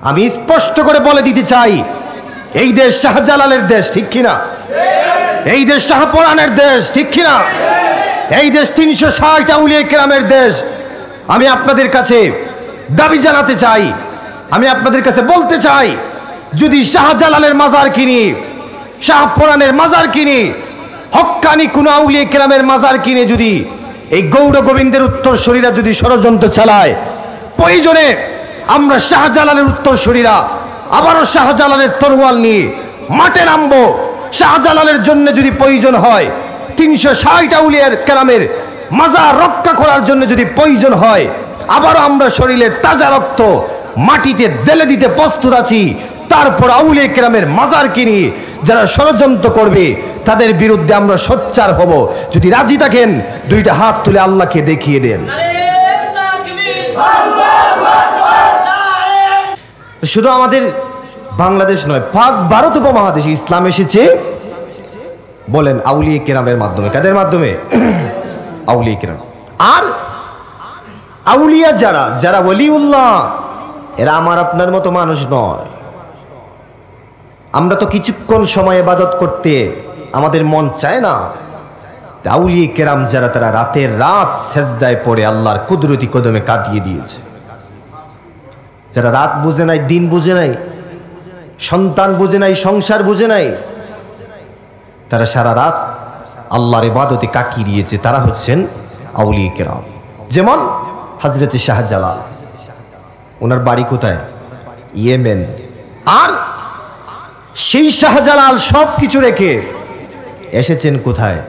আমি স্পষ্ট করে বলে দিতে চাই, এই দেশ শাহজালালের দেশ, ঠিক কিনা? এই দেশ শাহপরানের দেশ, ঠিক কিনা? এই দেশ ৩৬০ আউলিয়া কেরামের দেশ। আমি আপনাদের কাছে দাবি জানাতে চাই, আমি আপনাদের কাছে বলতে চাই, যদি শাহজালালের মাজার কিনি, শাহপরানের মাজার কিনি, হক্কানি কোন আউলিয়া কেরামের মাজার কিনে যদি এই গৌর গোবিন্দের উত্তরসূরিরা যদি ষড়যন্ত্র চালায়, প্রয়োজনে আমরা শাহজালালের উত্তরসূরিরা আবারও শাহজালালের তরোয়াল নিয়ে মাঠে নামবো। শাহজালালের জন্য যদি প্রয়োজন হয়, ৩৬০ আউলিয়ার কেরামের মাজার রক্ষা করার জন্য যদি প্রয়োজন হয়, আবারও আমরা শরীরের তাজা রক্ত মাটিতে ঢেলে দিতে প্রস্তুত আছি। তারপর আউলিয়া কেরামের মাজার কিনি, যারা ষড়যন্ত্র করবে তাদের বিরুদ্ধে আমরা সোচ্চার হব। যদি রাজি থাকেন দুইটা হাত তুলে আল্লাহকে দেখিয়ে দেন। শুধু আমাদের বাংলাদেশ নয়, পাক ভারত উপমহাদেশে ইসলাম এসেছে বলেন আউলিয়া কেরামের মাধ্যমে। কাদের মাধ্যমে? আউলিয়া কেরাম। আর আউলিয়া যারা যারা ওলিউল্লাহ, এরা আমার আপনার মতো মানুষ নয়। আমরা তো কিছুক্ষণ সময় ইবাদত করতে আমাদের মন চায় না। আউলিয়া কেরাম যারা, তারা রাতের রাত সেজদায় পড়ে আল্লাহর কুদরতি কদমে কাটিয়ে দিয়েছে। যারা রাত বুঝে নাই, দিন বুঝে নাই, সন্তান বুঝে নাই, সংসার বুঝে নাই, তারা সারা রাত আল্লাহর ইবাদতে কাটিয়ে দিয়েছে, তারা হচ্ছেন আউলিয়া কেরাম। যেমন হযরতে শাহজালাল, ওনার বাড়ি কোথায়? ইয়েমেন। আর সেই শাহজালাল সব কিছু রেখে এসেছেন কোথায়?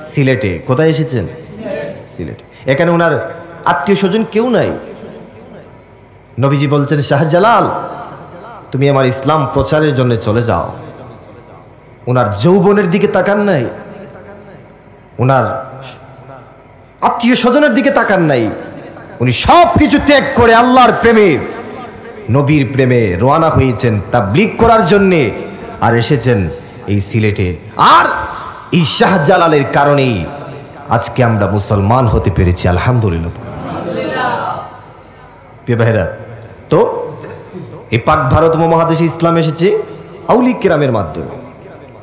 সিলেটে। কোথায় এসেছেন? সিলেটে। এখানে ওনার আত্মীয় স্বজন কেউ নাই। নবীজি বলছেন, শাহজালাল তুমি আমার ইসলাম প্রচারের জন্য চলে যাও। ওনার যৌবনের দিকে তাকান নাই, ওনার আত্মীয় স্বজনের দিকে তাকান নাই। উনি সব কিছু ত্যাগ করে আল্লাহর প্রেমে, নবীর প্রেমে রওনা হয়েছেন তাবলীগ করার জন্যে, আর এসেছেন এই সিলেটে। আর এই শাহজালালের কারণেই আজকে আমরা মুসলমান হতে পেরেছি, আলহামদুলিল্লাহ। ভাইরা, তো এই পাক ভারত মহাদেশে ইসলাম এসেছে আউলিয়া কেরামের মাধ্যমে।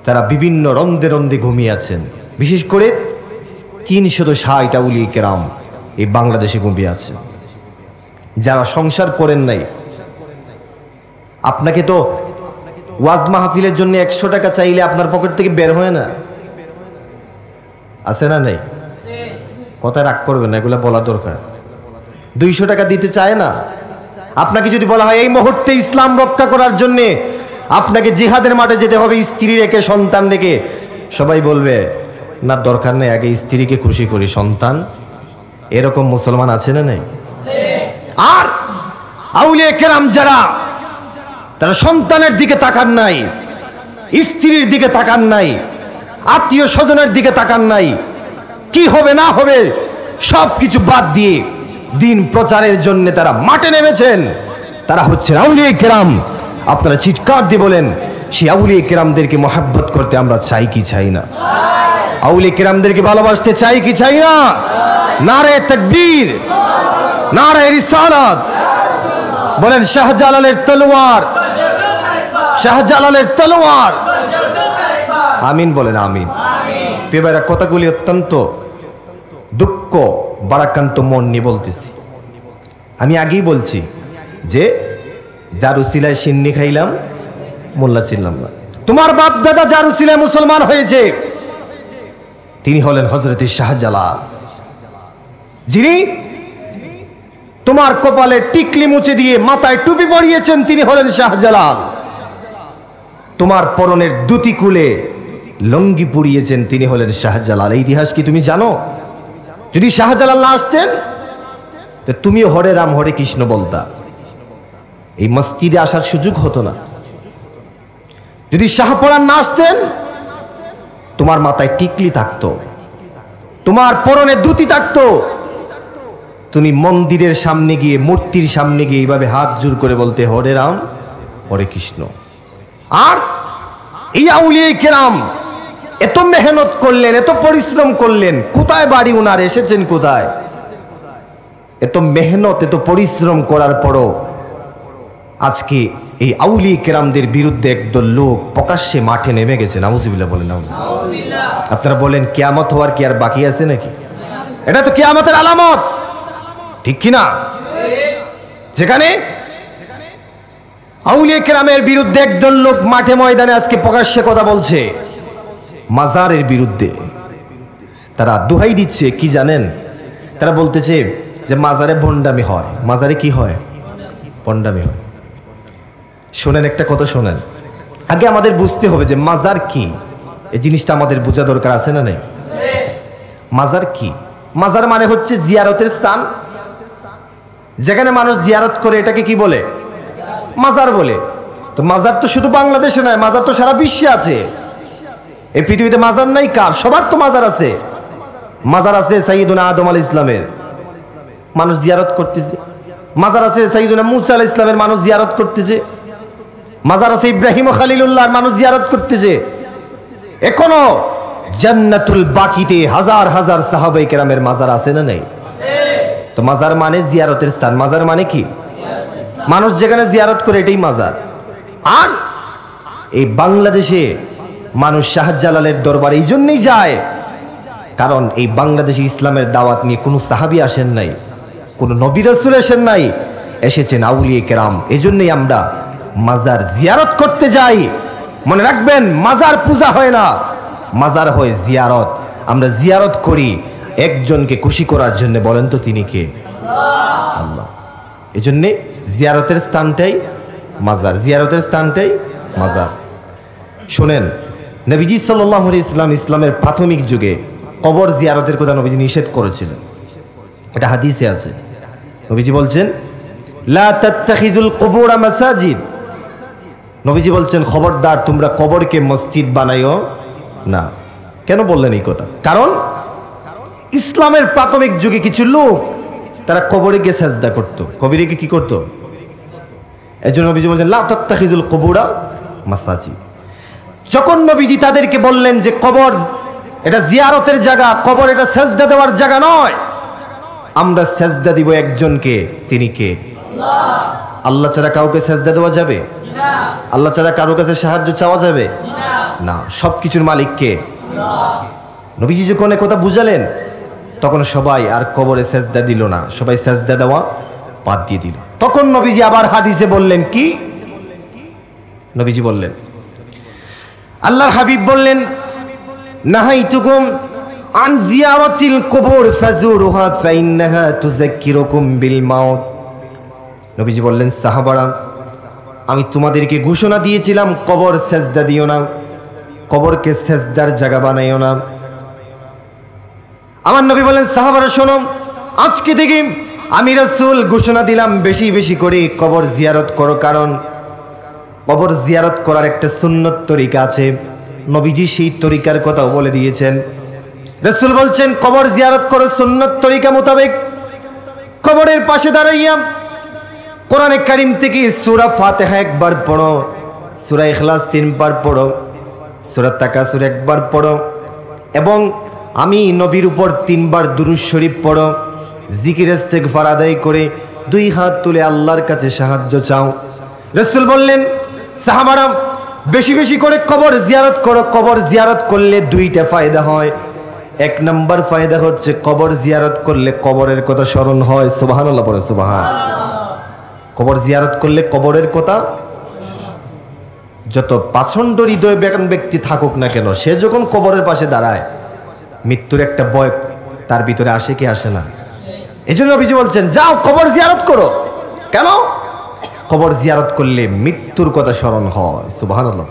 তারা বিভিন্ন রন্দে রন্দে ঘুমিয়ে আছেন। বিশেষ করে ৩৬০ আউলিয়া কেরাম এই বাংলাদেশে ঘুমিয়ে আছেন। যারা সংসার করেন নাই, আপনাকে তো ওয়াজ মাহফিলের জন্য ১০০ টাকা চাইলে আপনার পকেট থেকে বের হয় না, আছে না? নাই? কথা রাগ করবেন না, এগুলো বলা দরকার। ২০০ টাকা দিতে চায় না। আপনাকে যদি বলা হয় এই মুহূর্তে ইসলাম রক্ষা করার জন্য আপনাকে জিহাদের মাঠে যেতে হবে, স্ত্রী রেখে সন্তান রেখে, সবাই বলবে না দরকার নেই, আগে স্ত্রীকে খুশি করি, সন্তান। এরকম মুসলমান আছে না? নাই? আর আউলিয়া কেরাম যারা, তারা সন্তানের দিকে তাকান নাই, স্ত্রীর দিকে তাকান নাই, আত্মীয় স্বজনের দিকে তাকান নাই, কি হবে না হবে সব কিছু বাদ দিয়ে দিন প্রচারের জন্য তারা মাঠে নেমেছেন। তারা হচ্ছেন আউলিয়া কেরাম। আপনারা চিৎকার দিয়ে বলেন, সেই আউলিয়া কেরামদেরকে মহব্বত করতে আমরা চাই কি চাই না? আউলিয়া কেরামদেরকে ভালোবাসতে চাই কি চাই না? নারে তাকবীর, নারে রিসালাত। বলেন শাহজালালের তলোয়ার, শাহজালালের তলোয়ার। আমিন বলেন, আমিন। পেবারা কথাগুলি অত্যন্ত দুঃখ বারাক্রান্ত মন নিয়ে বলতেছি। আমি আগেই বলছি যে যার উসিলায় সিন্নি খাইলাম, মোল্লা ছিলাম না। তোমার বাপ দাদা যার উসিলায় মুসলমান হয়েছে, তিনি হলেন হযরতে শাহজালাল, যিনি তোমার কপালে টিকলি মুছে দিয়ে মাথায় টুপি পরিয়েছেন, তিনি হলেন শাহজালাল। তোমার পরনের দুটি কুলে লঙ্গি পরিয়েছেন, তিনি হলেন শাহজালাল। এই ইতিহাস কি তুমি জানো? যদি শাহজালাল না আসতেন তো তুমিও হরে রাম হরে কৃষ্ণ বলতা, এই মসজিদে আসার সুযোগ হতো না। যদি শাহপরান না আসতেন, তোমার মাথায় টিকলি থাকতো, তোমার পরনে দুটি থাকতো, তুমি মন্দিরের সামনে গিয়ে, মূর্তির সামনে গিয়ে এইভাবে হাত জোর করে বলতে হরে রাম হরে কৃষ্ণ। আর এই আউলিয়া কেরাম এত মেহনত করলেন, এত পরিশ্রম করলেন, কোথায় বাড়ি উনার, এসেছেন কোথায়? এত মেহনত, এত পরিশ্রম করার পরও আজকে এই আউলিয়া কেরামদের বিরুদ্ধে একদল লোক প্রকাশ্যে মাঠে নেমে গেছে। নাউজুবিল্লাহ বলেন, নাউজুবিল্লাহ। আপনারা বলেন কিয়ামত হওয়ার কি আর বাকি আছে নাকি? এটা তো কিয়ামতের আলামত, ঠিক কিনা? যেখানে আউলিয়া কেরামের বিরুদ্ধে একদল লোক মাঠে ময়দানে আজকে প্রকাশ্যে কথা বলছে মাজারের বিরুদ্ধে। তারা দোহাই দিচ্ছে কি জানেন? তারা বলতেছে যে মাজারে ভণ্ডামি হয়। মাজারে কি হয়? ভণ্ডামি হয়। শোনেন, একটা কথা শোনেন, আগে আমাদের বুঝতে হবে যে মাজার কি। এই জিনিসটা আমাদের বোঝা দরকার আছে না নেই? মাজার কি? মাজার মানে হচ্ছে জিয়ারতের স্থান, যেখানে মানুষ জিয়ারত করে, এটাকে কি বলে? মাজার বলে। তো মাজার তো শুধু বাংলাদেশে নয়, মাজার তো সারা বিশ্বে আছে। এই পৃথিবীতে মাজার নাই কার? সবার তো মাজার আছে। মাজার আছে সাইয়্যিদুনা আদম আলাইহিস সালামের, মানুষ জিয়ারত করতেছে। মাজার আছে সাইয়্যিদুনা মুসা আলাইহিস সালামের, মানুষ জিয়ারত করতেছে। মাজার আছে ইব্রাহিম ও খলিলুল্লাহ, মানুষ জিয়ারত করতেছে। এখনো জান্নাতুল বাকিতে হাজার হাজার সাহাবায়ে কেরামের মাজার আছে না নেই? তো মাজার মানে জিয়ারতের স্থান। মাজার মানে কি? মানুষ যেখানে জিয়ারত করে, এটাই মাজার। আর এই বাংলাদেশে মানুষ শাহজালালের দরবারে এই জন্যই যায়, কারণ এই বাংলাদেশে ইসলামের দাওয়াত নিয়ে কোনো সাহাবী আসেন নাই, কোনো নবী রাসূল আসেন নাই, এসেছেন আউলিয়া কেরাম। এই জন্যই আমরা মাজার জিয়ারত করতে যাই। মনে রাখবেন, মাজার পূজা হয় না, মাজার হয় জিয়ারত। আমরা জিয়ারত করি একজনকে খুশি করার জন্য। বলেন তো তিনি কে? আল্লাহ। এই জন্যে জিয়ারতের স্থানটাই মাজার, জিয়ারতের স্থানটাই মাজার। শোনেন, নবীজি সাল্লাল্লাহু আলাইহি ওয়াসাল্লাম ইসলামের প্রাথমিক যুগে কবর জিয়ারতের কথা নবীজি নিষেধ করেছিলেন। এটা হাদিসে আছে। নবীজি বলছেন লা তাত্তাখিজুল কুবুরা মাসাজিদ। নবীজি বলছেন খবরদার তোমরা কবরকে মসজিদ বানাইও না। কেন বললেন এই কথা? কারণ ইসলামের প্রাথমিক যুগে কিছু লোক তারা কবরে গিয়ে সাজদা করত। কবরে গিয়ে কি করত? এজন্য নবীজি বলছেন লা তাত্তাখিজুল কুবুরা মাসাজিদ। যখন নবীজি তাদেরকে বললেন যে কবর এটা জিয়ারতের জায়গা, কবর এটা সাজদা দেওয়ার জায়গা নয়, আমরা সাজদা দিব একজনকে, তিনি কে? আল্লাহ। আল্লাহ ছাড়া কাউকে সাজদা দেওয়া যাবে? না। আল্লাহ ছাড়া কারো কাছে সাহায্য চাওয়া যাবে? না। সবকিছুর মালিক কে? আল্লাহ। নবীজি যখন কথা বুঝালেন, তখন সবাই আর কবরে সাজদা দিল না, সবাই সাজদা দেওয়া বাদ দিয়ে দিল। তখন নবীজি আবার হাদিসে বললেন কি? নবীজি বললেন, আল্লাহর হাবিব বললেন নাহাইতুকুম আন জিয়ারাতিল কুবুর ফাজুরুহা ফাইন্নাহা তুযাক্কিরুকুম বিল মাউত। নবীজি বললেন, সাহাবারা, আমি তোমাদেরকে ঘোষণা দিয়েছিলাম কবর সাজদা দিও না, কবরকে সাজদার জায়গা বানাইও না। আমার নবী বলেন, সাহাবারা শোনো, আজকে থেকে আমি রাসূল ঘোষণা দিলাম বেশি বেশি করে কবর জিয়ারত করো, কারণ কবর জিয়ারত করার একটা সুন্নত তরিকা আছে। নবীজি সেই তরিকার কথাও বলে দিয়েছেন। রাসূল বলছেন কবর জিয়ারত করো সুন্নত তরিকা মোতাবেক। কবরের পাশে দাঁড়াইয়া কোরআনে কারীম থেকে সূরা ফাতিহা একবার পড়ো, সূরা ইখলাস 3 বার পড়ো, সূরা তাকাসুর একবার পড়ো, এবং আমি নবীর উপর 3 বার দুরূদ শরীফ পড়ো। জিকির ইস্তেগফার আদায় করে 2 হাত তুলে আল্লাহর কাছে সাহায্য চাও। রাসূল বললেন, সাহাবারা, বেশি বেশি করে কবর জিয়ারত করো। কবর জিয়ারত করলে 2টা ফায়দা হয়। 1 নম্বর ফায়দা হচ্ছে কবর জিয়ারত করলে কবরের কথা স্মরণ হয়। সুবহানাল্লাহ পড়ে সুবহান। কবর জিয়ারত করলে কবরের কথা, যত পাষণ্ড হৃদয় ব্যক্তি থাকুক না কেন, সে যখন কবরের পাশে দাঁড়ায়, মৃত্যুর একটা ভয় তার ভিতরে আসে কি আসে না? এই জন্য নবীজি বলছেন যাও কবর জিয়ারত করো। কেন? কবর জিয়ারত করলে মৃত্যুর কথা স্মরণ হয়। সুবহানাল্লাহ।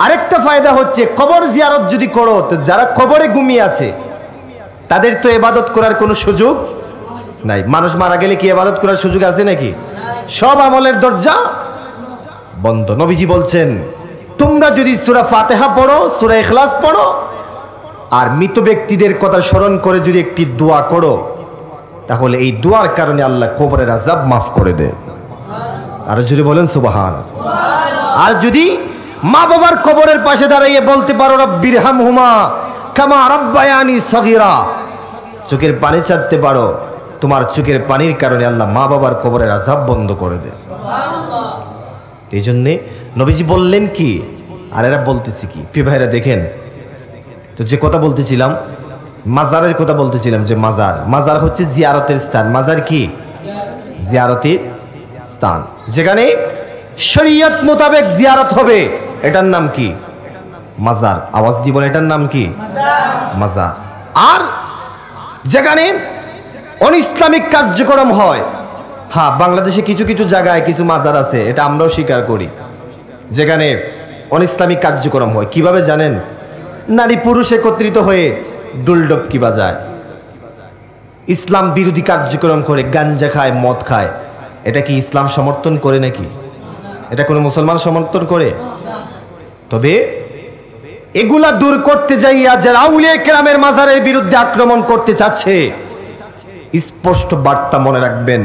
আরেকটা ফায়দা হচ্ছে কবর জিয়ারত যদি করো, তো যারা কবরে ঘুমিয়ে আছে তাদের তো ইবাদত করার কোনো সুযোগ নাই। মানুষ মারা গেলে কি ইবাদত করার সুযোগ আছে নাকি? সব আমলের দরজা বন্ধ। নবীজি বলছেন তোমরা যদি সূরা ফাতিহা পড়ো, সূরা ইখলাস পড়ো, আর মৃত ব্যক্তিদের কথা স্মরণ করে যদি একটি দোয়া করো, তাহলে এই দোয়ার কারণে আল্লাহ কবরের আযাব মাফ করে দেয়। আর যদি বলেন সুবহান। আর যদি মা বাবার কবরের পাশে দাঁড়িয়ে বলতে পারো রব্বিরহামহুমা কামা রাব্বায়ানি সগীরা, চোখের পানি ছাড়তে পারো, তোমার চোখের পানির কারণে আল্লাহ মা বাবার কবরের আযাব বন্ধ করে দেয়। এই জন্যে নবীজি বললেন কি, আর এরা বলতেছি কি? প্রিয় ভাইরা দেখেন তো, যে কথা বলতেছিলাম মাজারের কথা বলতেছিলাম, যে মাজার হচ্ছে জিয়ারতের স্থান। মাজার কি? জিয়ারতের স্থান, যেখানে শরীয়ত মোতাবেক জিয়ারত হবে, এটার নাম কি? মাজার। আওয়াজ দিব না, এটার নাম কি? মাজার। আর যেখানে অনিসলামিক কার্যক্রম হয়, হ্যাঁ বাংলাদেশে কিছু কিছু জায়গায় কিছু মাজার আছে, এটা আমরাও স্বীকার করি, যেখানে অনিসলামিক কার্যক্রম হয়। কিভাবে জানেন? নারী পুরুষ একত্রিত হয়ে ডুলডবকি বাজায়, ইসলাম বিরোধী কার্যক্রম করে, গাঞ্জা খায়, মদ খায়। এটা কি ইসলাম সমর্থন করে নাকি? এটা কোনো মুসলমান সমর্থন করে? তবে এগুলা দূর করতে যাইয়া যারা আউলিয়া কেরামের মাজারের বিরুদ্ধে আক্রমণ করতে চাচ্ছে, স্পষ্ট বার্তা মনে রাখবেন,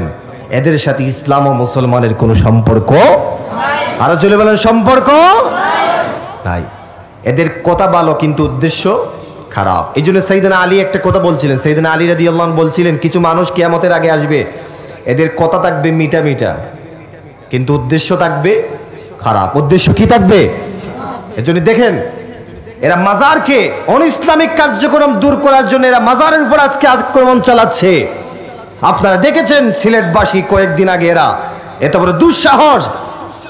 এদের সাথে ইসলাম ও মুসলমানের কোনো সম্পর্ক আরো চলে বলেন সম্পর্ক নাই। এদের কথা ভালো কিন্তু উদ্দেশ্য খারাপ। এই জন্য সাইয়েদনা আলী একটা কথা বলছিলেন, সাইয়েদনা আলী রাদিয়াল্লাহু আনহু বলছিলেন, কিছু মানুষ কিয়ামতের আগে আসবে, এদের কথা থাকবে মিঠা মিঠা, কিন্তু উদ্দেশ্য থাকবে খারাপ। উদ্দেশ্য কি থাকবে? এজন্য দেখেন, এরা মাজারকে অনিসলামিক কার্যক্রম দূর করার জন্য এরা মাজারের উপর আজকে আক্রমণ চালাচ্ছে। আপনারা দেখেছেন সিলেটবাসী কয়েকদিন আগে এরা এত বড় দুঃসাহস,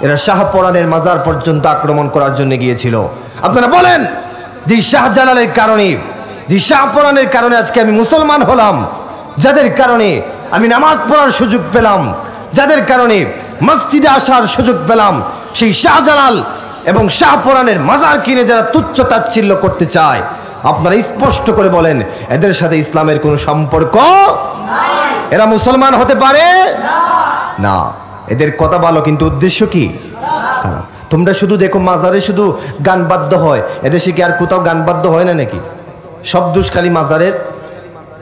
এরা শাহপরানের মাজার পর্যন্ত আক্রমণ করার জন্য গিয়েছিল। আপনারা বলেন যে শাহজালালের কারণে, যে শাহপরানের কারণে আজকে আমি মুসলমান হলাম, যাদের কারণে আমি নামাজ পড়ার সুযোগ পেলাম, যাদের কারণে মসজিদে আসার সুযোগ পেলাম, সেই শাহজালাল এবং শাহপরানের মাজার কিনে যারা তুচ্ছ তাচ্ছিল্য করতে চায়, আপনারা স্পষ্ট করে বলেন এদের সাথে ইসলামের কোনো সম্পর্ক নাই। এরা মুসলমান হতে পারে না। এদের কথা ভালো কিন্তু উদ্দেশ্য কি? খারাপ। তোমরা শুধু দেখো মাজারে শুধু গান বাদ্য হয়, এদেশে কি আর কোথাও গান বাদ্য হয় না নাকি? সব দোষ খালি মাজারের?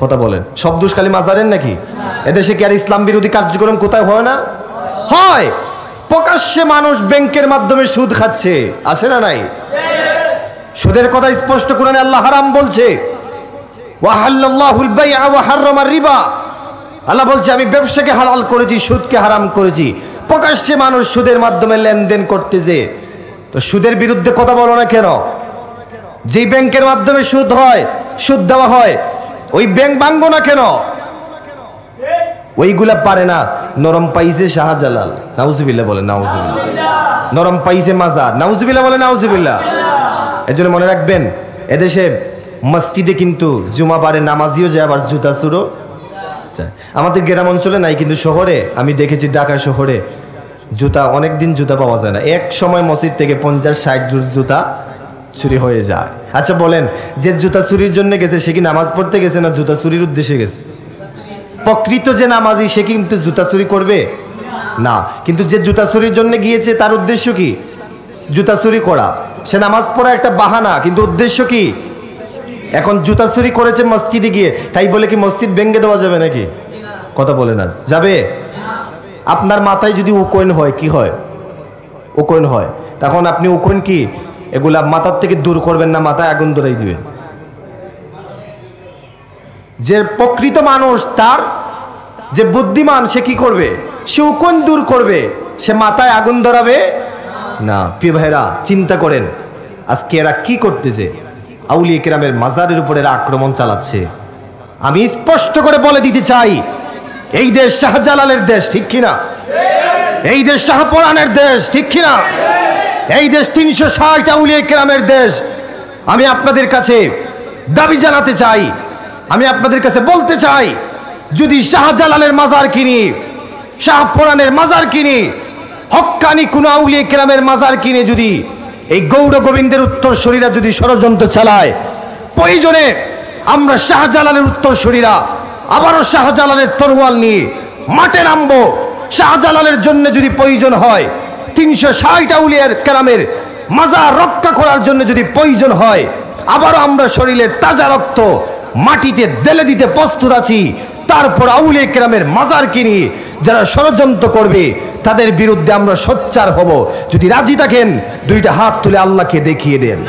কথা বলেন, সব দোষ খালি মাজারের নাকি? এদেশে কি আর ইসলাম বিরোধী কার্যক্রম কোথায় হয় না? হয়। প্রকাশ্যে মানুষ ব্যাংকের মাধ্যমে সুদ খাচ্ছে, আছে না নাই? সুদের কথা স্পষ্ট কোরআনে আল্লাহ হারাম বলছে, ওয়াহাল্লাল্লাহুল বাই'a ওয়া হাররামার রিবা। আল্লাহ বলছে আমি ব্যবসাকে হালাল করেছি, সুদকে হারাম করেছি। প্রকাশ্যে মানুষ সুদের মাধ্যমে লেনদেন করতেছে, তো সুদের বিরুদ্ধে কথা বলো না কেন? যেই ব্যাংকের মাধ্যমে সুদ হয়, সুদ দেওয়া হয়, ওই ব্যাংক ভাঙবো না কেন? ওইগুলা পারে না। নরম পাইছে শাহজালাল, নাউজুবিল্লাহ বলে, নাউজুবিল্লাহ। নরম পাইছে মাজার, নাউজুবিল্লাহ বলে, নাউজুবিল্লাহ। এজন্য মনে রাখবেন, এদেশে মসজিদে কিন্তু জুমাবারে নামাজিও যায়, আবার জুতা চুরো যায়। আমাদের গ্রাম অঞ্চলে নাই, কিন্তু শহরে আমি দেখেছি, ঢাকা শহরে জুতা অনেকদিন জুতা পাওয়া যায় না। এক সময় মসজিদ থেকে 50-60 জোড় জুতা চুরি হয়ে যায়। আচ্ছা বলেন, যে জুতা চুরির জন্য গেছে সে কি নামাজ পড়তে গেছে না জুতা চুরির উদ্দেশ্যে গেছে? প্রকৃত যে নামাজি সে কিন্তু জুতা চুরি করবে না, কিন্তু যে জুতা চুরির জন্য গিয়েছে তার উদ্দেশ্য কি? জুতা চুরি করা। সে নামাজ পড়া একটা বাহানা, কিন্তু উদ্দেশ্য কি? এখন জুতা চুরি করেছে মসজিদে গিয়ে, তাই বলে কি মসজিদ ভেঙে দেওয়া যাবে নাকি? কথা বলে না যাবে? আপনার মাথায় যদি উকোন হয়, কি হয়? উকোন হয়, তখন আপনি উকোন কি এগুলা মাথার থেকে দূর করবেন না, মাথায় আগুন ধরাই দিবেন। যে প্রকৃত মানুষ, তার যে বুদ্ধিমান, সে কি করবে? সে উকোন দূর করবে, সে মাথায় আগুন ধরাবে না। প্রিয় ভাইরা চিন্তা করেন, আজকে এরা কি করতেছে? আউলিয়া কেরামের মাজারের উপর এরা আক্রমণ চালাচ্ছে। আমি স্পষ্ট করে বলে দিতে চাই, এই দেশ শাহজালালের দেশ, ঠিক কিনা? এই দেশ শাহপরানের দেশ, ঠিক কিনা? এই দেশ 360 আউলিয়া কেরামের দেশ। আমি আপনাদের কাছে দাবি জানাতে চাই, আমি আপনাদের কাছে বলতে চাই, যদি শাহজালালের মাজার কিনি, শাহপরানের মাজার কিনি, হক্কানি কোন আউলিয়া কেরামের মাজার কিনে যদি এই গৌর গোবিন্দের উত্তরসূরিরা যদি ষড়যন্ত্র চালায়, প্রয়োজনে আমরা শাহজালালের উত্তরসূরিরা আবারও শাহজালালের তরোয়াল নিয়ে মাঠে নামবো। শাহজালালের জন্য যদি প্রয়োজন হয়, 360 আউলিয়ার কেরামের মাজার রক্ষা করার জন্য যদি প্রয়োজন হয়, আবারও আমরা শরীরের তাজা রক্ত মাটিতে ঢেলে দিতে প্রস্তুত আছি। তারপর আউলিয়া কেরামের মাজার কিনি, যারা ষড়যন্ত্র করবে তাদের বিরুদ্ধে আমরা সোচ্চার হব। যদি রাজি থাকেন, দুইটা হাত তুলে আল্লাহকে দেখিয়ে দেন।